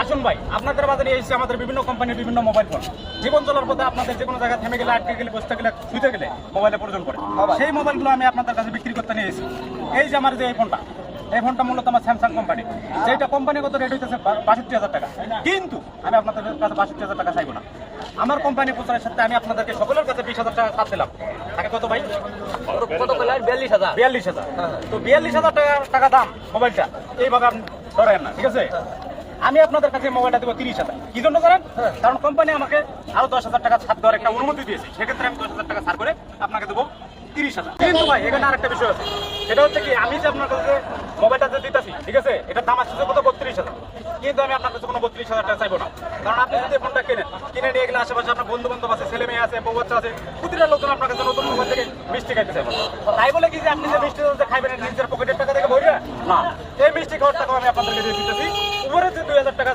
আসুন ভাই, আপনাদের বাজারে এসেছে আমাদের বিভিন্ন কোম্পানির বিভিন্ন মোবাইল ফোন। জীবন চলার পথে আপনাদের যে কোনো জায়গায় থেমে গেলে, আটকে গেলে, বসতে গেলে, শুতে গেলে মোবাইলের প্রয়োজন পড়ে। সেই মোবাইলগুলো আমি আপনাদের কাছে বিক্রি করতে নিয়ে এসেছি। এই যে আমার যে এই ফোনটা, এই ফোনটা মূলত আমার স্যামসাং কোম্পানি, যেটা কোম্পানিগত রেট হইতেছে 62,000 টাকা। কিন্তু আমি আপনাদের কাছে 62,000 টাকা চাইবো না। আমার কোম্পানি প্রচারের সাথে আমি আপনাদেরকে সকলের কাছে 20,000 টাকা ছাড় দিলাম। তাকে কত ভাই? কত পেলেন? 42,000। 42,000। তো 42,000 টাকা দাম মোবাইলটা, এইভাবে আপনি ধরেন না, ঠিক আছে? আমি আপনাদের কাছে মোবাইলটা দেবো 30,000। কি জন্য করেন? কারণ কোম্পানি আমাকে আরো 10,000 টাকা ছাড় দেওয়ার একটা অনুমতি দিয়েছে। সেক্ষেত্রে আমি 10,000 টাকা ছাড় করে আপনাকে দেবো 30,000। কিন্তু ভাই এখানে আরেকটা বিষয় আছে, সেটা হচ্ছে কি, আমি যে আপনার কাছে মোবাইলটা যে দিতেছি, ঠিক আছে, এটার দাম আসছে কত? 32,000। কিন্তু আমি আপনার কাছে কোনো 32,000 টাকা চাইবো না। কারণ আপনি যদি ফোনটা কিনে নিয়ে গেলে আশেপাশে আপনার বন্ধু বান্ধব আছে, ছেলে মেয়ে আছে, বউ বাচ্চা আছে, প্রতিটা লোকজন আপনার কাছে নতুন মোবাইল থেকে মিষ্টি খাইতে চাইবো। তাই বলে কি যে আপনি যে মিষ্টি খাইবেন নিজের পকেটের টাকা থেকে ভরবে না? এই মিষ্টি খাওয়ার টাকা আমি আপনাদেরকে দিয়ে দিতেছি। উপরে যে 2,000 টাকা